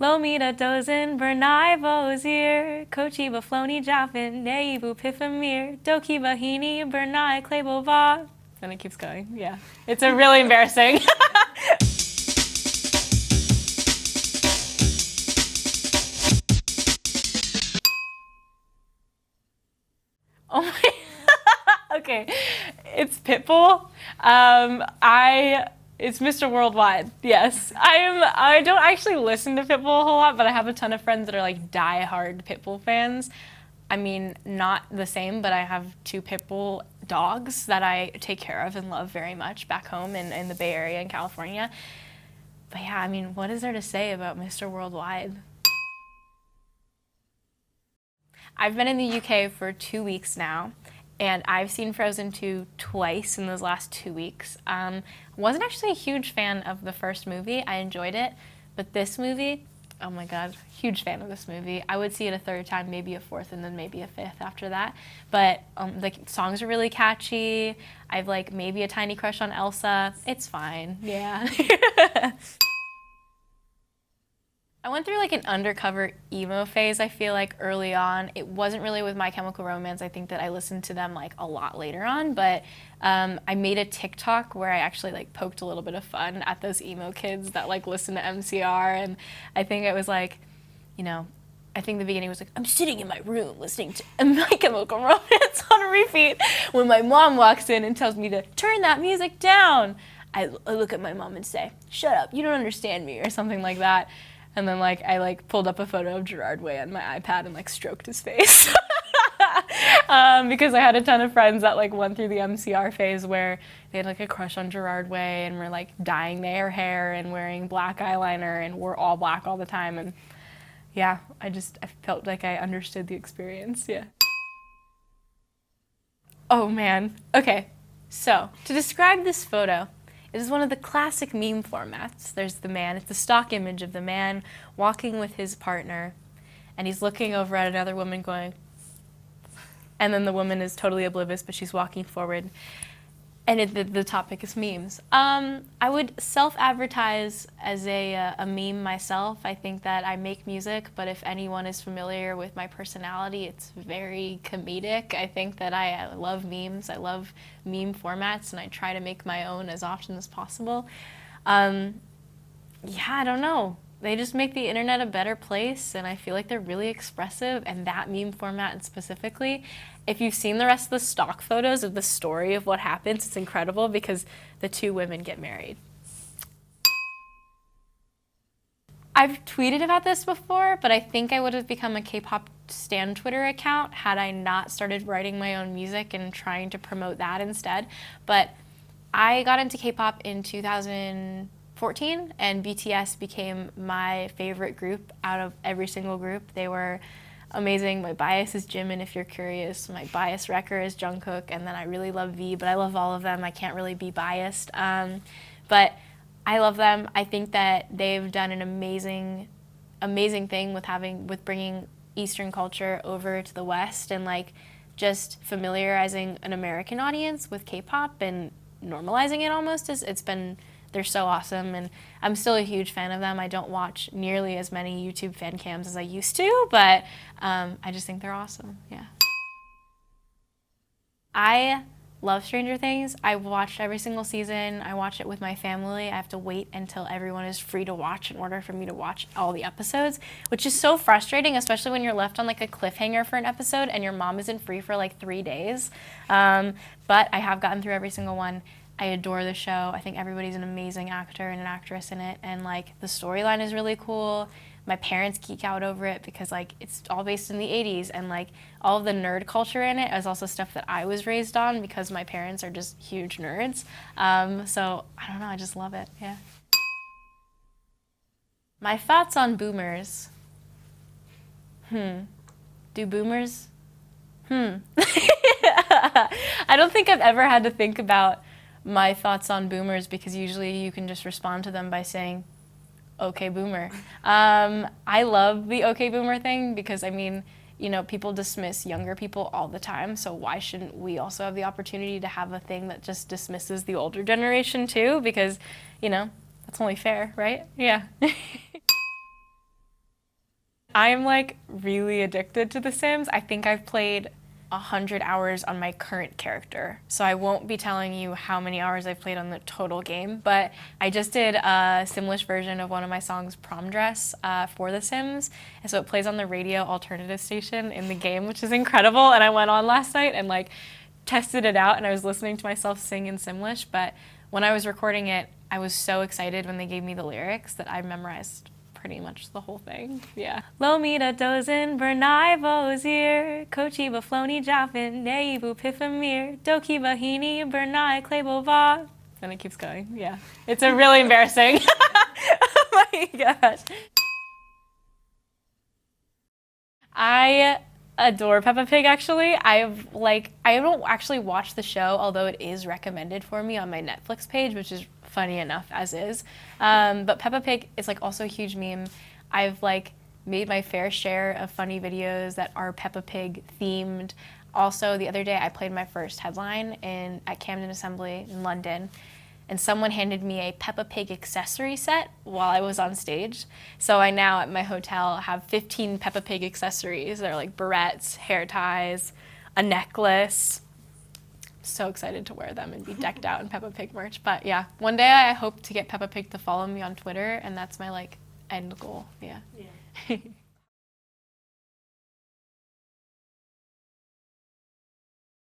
Lomita dozen Bernai Vozir, Kochiba Floni Jaffin, Neibu Pifamir, Doki Bahini, Bernai Klebova. And it keeps going, yeah. It's a really embarrassing. Oh my, okay. It's Pitbull. It's Mr. Worldwide. Yes, I don't actually listen to Pitbull a whole lot, but I have a ton of friends that are like die-hard Pitbull fans. I mean, not the same, but I have two Pitbull dogs that I take care of and love very much back home in the Bay Area in California. But yeah, I mean, what is there to say about Mr. Worldwide? I've been in the UK for 2 weeks now, and I've seen Frozen 2 twice in those last 2 weeks. Wasn't actually a huge fan of the first movie. I enjoyed it, but this movie, oh my god, huge fan of this movie. I would see it a third time, maybe a fourth, and then maybe a fifth after that. But the songs are really catchy. I've like maybe a tiny crush on Elsa. It's fine, yeah. I went through like an undercover emo phase, I feel like, early on. It wasn't really with My Chemical Romance. I think that I listened to them like a lot later on, but I made a TikTok where I actually like poked a little bit of fun at those emo kids that like listen to MCR, and I think it was like, you know, I think the beginning was like, I'm sitting in my room listening to My Chemical Romance on repeat when my mom walks in and tells me to turn that music down. I look at my mom and say, shut up, you don't understand me, or something like that. And then like I like pulled up a photo of Gerard Way on my iPad and like stroked his face. Because I had a ton of friends that like went through the MCR phase where they had like a crush on Gerard Way and were like dyeing their hair and wearing black eyeliner and wore all black all the time. And yeah, I felt like I understood the experience, yeah. Oh man, okay. So to describe this photo, it is one of the classic meme formats. There's the man, it's the stock image of the man walking with his partner, and he's looking over at another woman going, and then the woman is totally oblivious, but she's walking forward. And the topic is memes. I would self-advertise as a meme myself. I think that I make music, but if anyone is familiar with my personality, it's very comedic. I think that I love memes. I love meme formats, and I try to make my own as often as possible. Yeah, I don't know. They just make the internet a better place, and I feel like they're really expressive, and that meme format specifically. If you've seen the rest of the stock photos of the story of what happens, it's incredible because the two women get married. I've tweeted about this before, but I think I would have become a Kpop stan Twitter account had I not started writing my own music and trying to promote that instead. But I got into Kpop in 2014, and BTS became my favorite group out of every single group. They were amazing. My bias is Jimin, if you're curious. My bias wrecker is Jungkook, and then I really love V, but I love all of them. I can't really be biased. But I love them. I think that they've done an amazing thing with bringing Eastern culture over to the West and like just familiarizing an American audience with K-pop and normalizing it almost. They're so awesome, and I'm still a huge fan of them. I don't watch nearly as many YouTube fan cams as I used to, but I just think they're awesome, yeah. I love Stranger Things. I've watched every single season. I watch it with my family. I have to wait until everyone is free to watch in order for me to watch all the episodes, which is so frustrating, especially when you're left on like a cliffhanger for an episode and your mom isn't free for like 3 days. But I have gotten through every single one. I adore the show. I think everybody's an amazing actor and an actress in it, and like the storyline is really cool. My parents geek out over it because like it's all based in the 80s, and like all of the nerd culture in it is also stuff that I was raised on because my parents are just huge nerds. So I don't know, I just love it, yeah. My thoughts on boomers. Do boomers, hmm. I don't think I've ever had to think about my thoughts on boomers because usually you can just respond to them by saying, okay, boomer. My thoughts on boomers. Do boomers? I don't think I've ever had to think about my thoughts on boomers because usually you can just respond to them by saying, okay, boomer. I love the okay, boomer thing because, I mean, you know, people dismiss younger people all the time, so why shouldn't we also have the opportunity to have a thing that just dismisses the older generation too? Because, you know, that's only fair, right? Yeah. I'm like really addicted to The Sims. I think I've played 100 hours on my current character. So I won't be telling you how many hours I've played on the total game, but I just did a Simlish version of one of my songs, Prom Dress, for The Sims. And so it plays on the radio alternative station in the game, which is incredible. And I went on last night and like tested it out, and I was listening to myself sing in Simlish, but when I was recording it, I was so excited when they gave me the lyrics that I memorized pretty much the whole thing. Yeah. Lo mi da dozen bernai vozir, kochi ba floni jaffin, neibu pifamir, doki bahini bernai klebova. And it keeps going. Yeah. It's a really embarrassing. Oh my gosh. I adore Peppa Pig, actually. I don't actually watch the show, although it is recommended for me on my Netflix page, which is funny enough as is. But Peppa Pig is like also a huge meme. I've like made my fair share of funny videos that are Peppa Pig themed. Also, the other day I played my first headline at Camden Assembly in London, and someone handed me a Peppa Pig accessory set while I was on stage. So I now at my hotel have 15 Peppa Pig accessories. They're like barrettes, hair ties, a necklace. So excited to wear them and be decked out in Peppa Pig merch. But yeah, one day I hope to get Peppa Pig to follow me on Twitter, and that's my like end goal. Yeah.